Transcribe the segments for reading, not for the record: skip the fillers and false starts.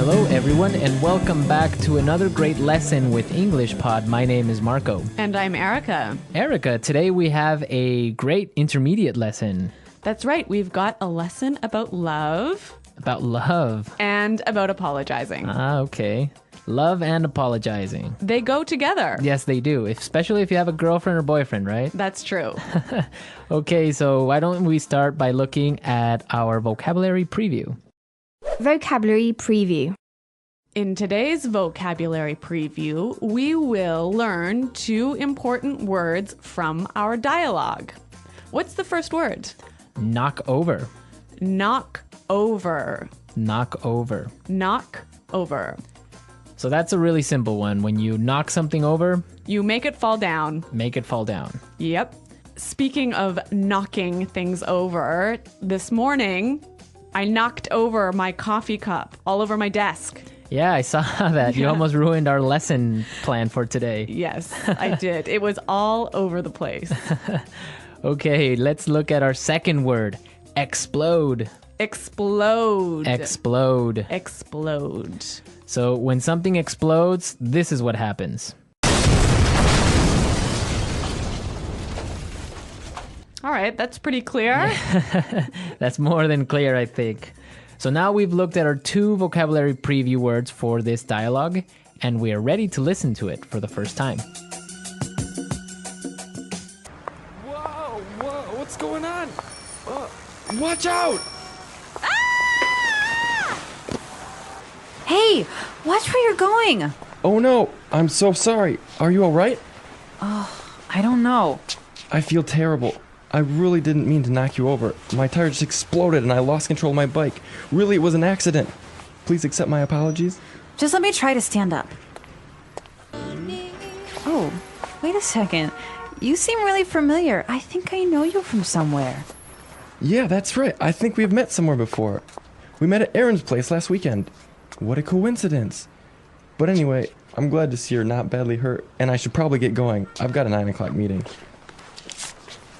Hello, everyone, and welcome back to another great lesson with EnglishPod. My name is Marco. And I'm Erica. Erica, today we have a great intermediate lesson. That's right. We've got a lesson about love. About love. And about apologizing. Okay. Love and apologizing. They go together. Yes, they do, especially if you have a girlfriend or boyfriend, right? That's true. Okay, so why don't we start by looking at our vocabulary preview? Vocabulary preview. In today's vocabulary preview, we will learn 2 important words from our dialogue. What's the first word? Knock over. Knock over. Knock over. Knock over. So that's a really simple one. When you knock something over, You make it fall down. make it fall down. Yep. Speaking of knocking things over, this morning I knocked over my coffee cup all over my desk. Yeah, I saw that. You almost ruined our lesson plan for today. Yes, I did. It was all over the place. Okay, let's look at our second word. Explode. Explode. Explode. Explode. So when something explodes, this is what happens. All right, that's pretty clear. That's more than clear, I think. So now we've looked at our 2 vocabulary preview words for this dialogue, and we are ready to listen to it for the first time. Whoa, what's going on? Watch out! Hey, watch where you're going. Oh no, I'm so sorry. Are you alright? I don't know. I feel terrible. I really didn't mean to knock you over. My tire just exploded and I lost control of my bike. Really, it was an accident. Please accept my apologies. Just let me try to stand up. Oh, wait a second. You seem really familiar. I think I know you from somewhere. Yeah, that's right. I think we've met somewhere before. We met at Aaron's place last weekend. What a coincidence. But anyway, I'm glad to see you're not badly hurt, and I should probably get going. I've got a 9 o'clock meeting.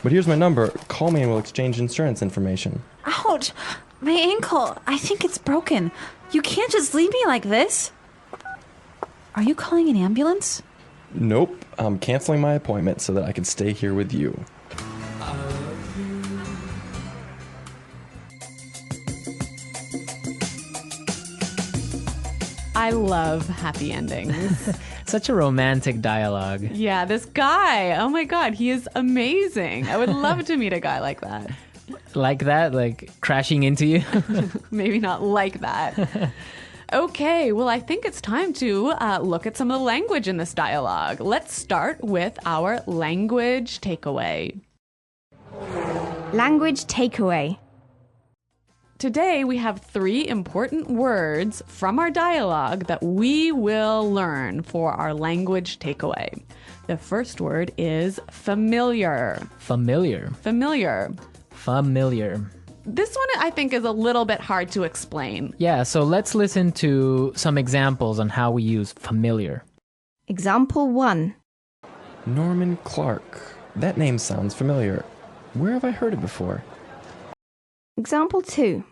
But here's my number. Call me and we'll exchange insurance information. Ouch! My ankle. I think it's broken. You can't just leave me like this. Are you calling an ambulance? Nope, I'm canceling my appointment so that I can stay here with you. I love happy endings. Such a romantic dialogue. Yeah, this guy. Oh my God, he is amazing. I would love to meet a guy like that. Like that, like crashing into you. Maybe not like that. Okay, well, I think it's time to look at some of the language in this dialogue. Let's start with our language takeaway. Language takeaway. Today, we have 3 important words from our dialogue that we will learn for our language takeaway. The first word is familiar. Familiar. Familiar. Familiar. This one, I think, is a little bit hard to explain. Yeah, so let's listen to some examples on how we use familiar. Example 1. Norman Clark. That name sounds familiar. Where have I heard it before? Example 2.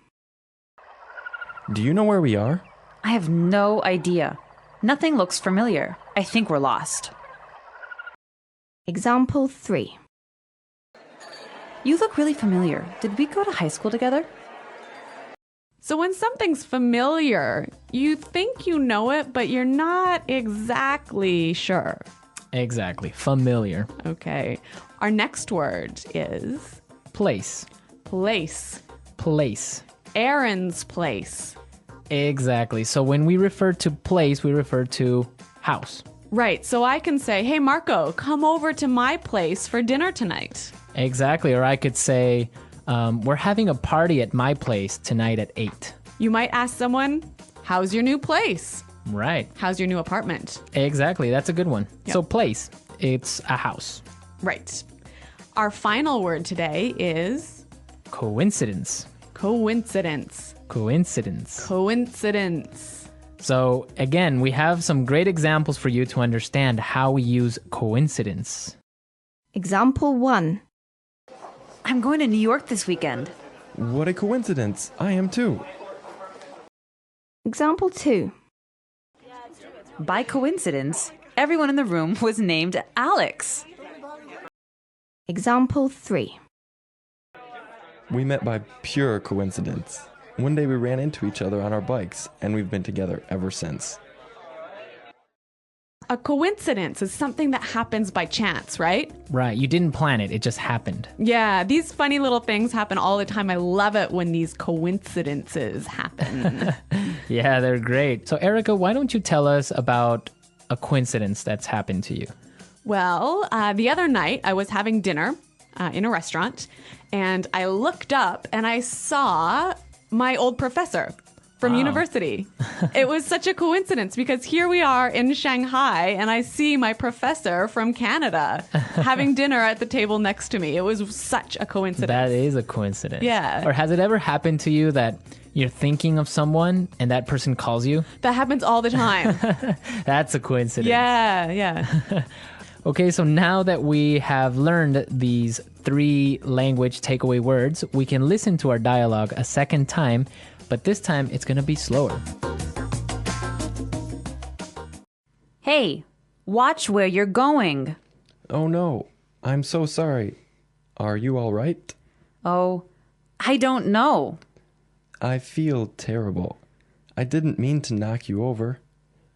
Do you know where we are? I have no idea. Nothing looks familiar. I think we're lost. Example 3. You look really familiar. Did we go to high school together? So when something's familiar, you think you know it, but you're not exactly sure. Exactly. Familiar. Okay. Our next word is Place. place. Place. Aaron's place. Exactly. So when we refer to place, we refer to house. Right. So I can say, hey, Marco, come over to my place for dinner tonight. Exactly. Or I could say, we're having a party at my place tonight at 8. You might ask someone, how's your new place? Right. How's your new apartment? Exactly. That's a good one. Yep. So place, it's a house. Right. Our final word today is Coincidence. coincidence. Coincidence. Coincidence. So again, we have some great examples for you to understand how we use coincidence. Example 1. I'm going to New York this weekend. What a coincidence. I am too. Example 2. By coincidence, everyone in the room was named Alex. Example 3. We met by pure coincidence. One day we ran into each other on our bikes, and we've been together ever since. A coincidence is something that happens by chance, right? Right, you didn't plan it, it just happened. Yeah, these funny little things happen all the time. I love it when these coincidences happen. Yeah, they're great. So, Erica, why don't you tell us about a coincidence that's happened to you? Well, the other night I was having dinner in a restaurant, and I looked up and I saw my old professor from university. It was such a coincidence because here we are in Shanghai and I see my professor from Canada having dinner at the table next to me. It was such a coincidence. That is a coincidence. Yeah. Or has it ever happened to you that you're thinking of someone and that person calls you? That happens all the time. That's a coincidence. Yeah. Okay, so now that we have learned these 3 language takeaway words, we can listen to our dialogue a second time, but this time it's going to be slower. Hey, watch where you're going. Oh no, I'm so sorry. Are you all right? Oh, I don't know. I feel terrible. I didn't mean to knock you over.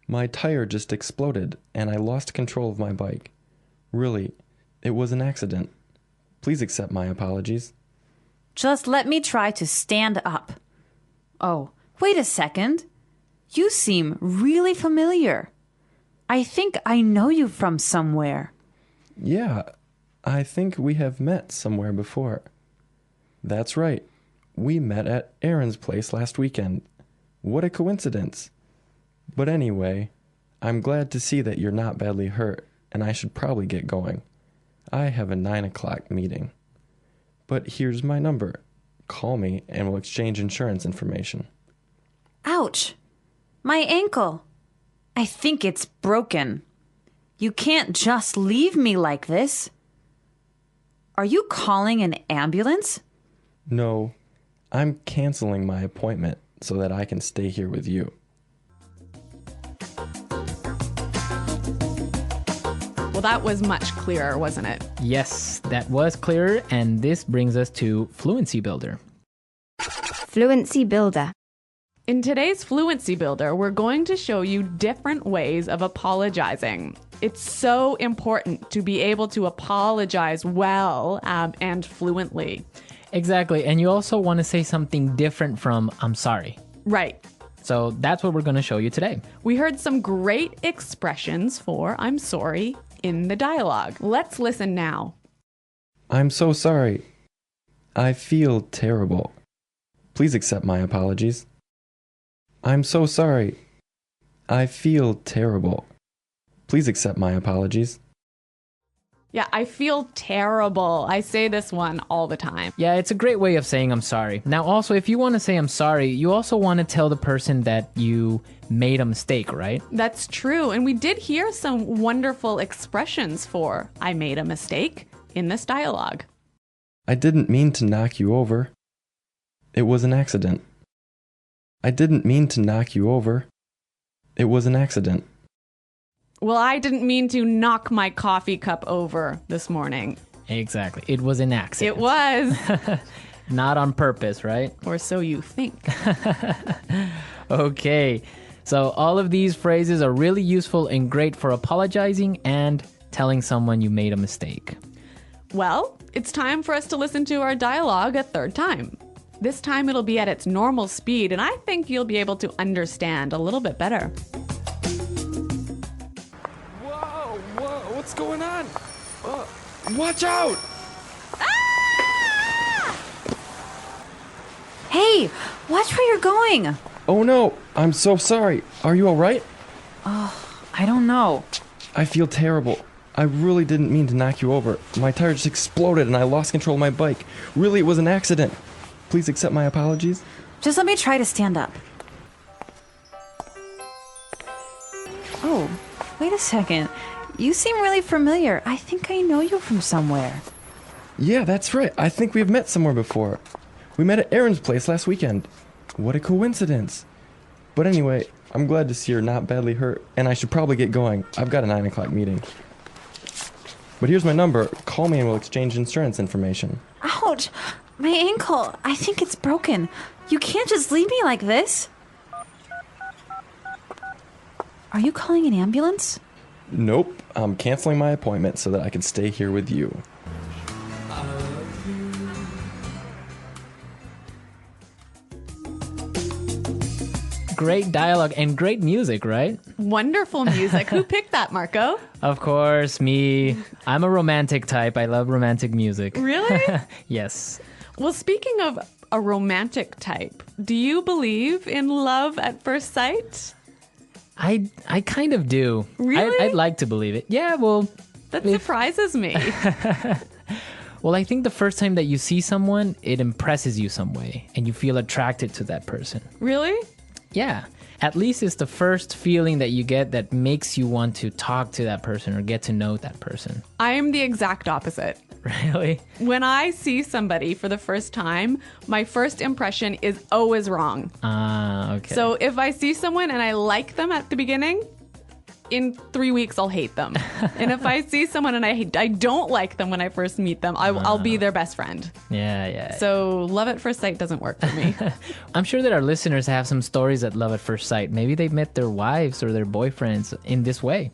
My tire just exploded and I lost control of my bike. Really, it was an accident. Please accept my apologies. Just let me try to stand up. Oh, wait a second. You seem really familiar. I think I know you from somewhere. Yeah, I think we have met somewhere before. That's right. We met at Aaron's place last weekend. What a coincidence. But anyway, I'm glad to see that you're not badly hurt, and I should probably get going. I have a 9 o'clock meeting. But here's my number. Call me and we'll exchange insurance information. Ouch! My ankle. I think it's broken. You can't just leave me like this. Are you calling an ambulance? No, I'm canceling my appointment so that I can stay here with you. Well, that was much clearer, wasn't it? Yes, that was clearer, and this brings us to Fluency Builder. Fluency Builder. In today's Fluency Builder, we're going to show you different ways of apologizing. It's so important to be able to apologize well and fluently. Exactly, and you also want to say something different from I'm sorry. Right. So that's what we're going to show you today. We heard some great expressions for I'm sorry in the dialogue. Let's listen now. I'm so sorry. I feel terrible. Please accept my apologies. I'm so sorry. I feel terrible. Please accept my apologies. Yeah, I feel terrible. I say this one all the time. Yeah, it's a great way of saying I'm sorry. Now, also, if you want to say I'm sorry, you also want to tell the person that you made a mistake, right? That's true. And we did hear some wonderful expressions for I made a mistake in this dialogue. I didn't mean to knock you over. It was an accident. I didn't mean to knock you over. It was an accident. Well, I didn't mean to knock my coffee cup over this morning. Exactly. It was an accident. It was. Not on purpose, right? Or so you think. Okay. So all of these phrases are really useful and great for apologizing and telling someone you made a mistake. Well, it's time for us to listen to our dialogue a third time. This time it'll be at its normal speed, and I think you'll be able to understand a little bit better. Whoa, what's going on? Watch out! Hey, watch where you're going. Oh no, I'm so sorry. Are you all right? I don't know. I feel terrible. I really didn't mean to knock you over. My tire just exploded and I lost control of my bike. Really, it was an accident. Please accept my apologies. Just let me try to stand up. Oh, wait a second. You seem really familiar. I think I know you from somewhere. Yeah, that's right. I think we've met somewhere before. We met at Aaron's place last weekend. What a coincidence. But anyway, I'm glad to see you're not badly hurt, and I should probably get going. I've got a 9 o'clock meeting. But here's my number. Call me and we'll exchange insurance information. Ouch! My ankle. I think it's broken. You can't just leave me like this. Are you calling an ambulance? Nope, I'm canceling my appointment so that I can stay here with you. Great dialogue and great music, right? Wonderful music. Who picked that, Marco? Of course, me. I'm a romantic type. I love romantic music. Really? Yes. Well, speaking of a romantic type, do you believe in love at first sight? I kind of do. Really? I'd like to believe it. Yeah, well... That surprises me. Well, I think the first time that you see someone, it impresses you some way, and you feel attracted to that person. Really? Yeah. At least it's the first feeling that you get that makes you want to talk to that person or get to know that person. I am the exact opposite. Really? When I see somebody for the first time, my first impression is always wrong. Ah, okay. So if I see someone and I like them at the beginning, in 3 weeks I'll hate them. And if I see someone and I don't like them when I first meet them, I'll be their best friend. Yeah. So love at first sight doesn't work for me. I'm sure that our listeners have some stories at love at first sight. Maybe they met their wives or their boyfriends in this way.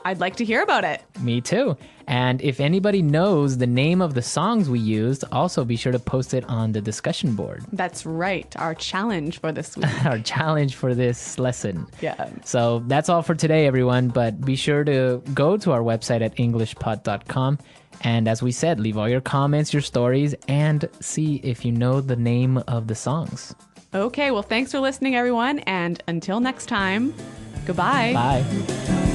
I'd like to hear about it. Me too. And if anybody knows the name of the songs we used, also be sure to post it on the discussion board. That's right. Our challenge for this week. Our challenge for this lesson. Yeah. So that's all for today, everyone. But be sure to go to our website at EnglishPod.com. And as we said, leave all your comments, your stories, and see if you know the name of the songs. Okay. Well, thanks for listening, everyone. And until next time, goodbye. Bye.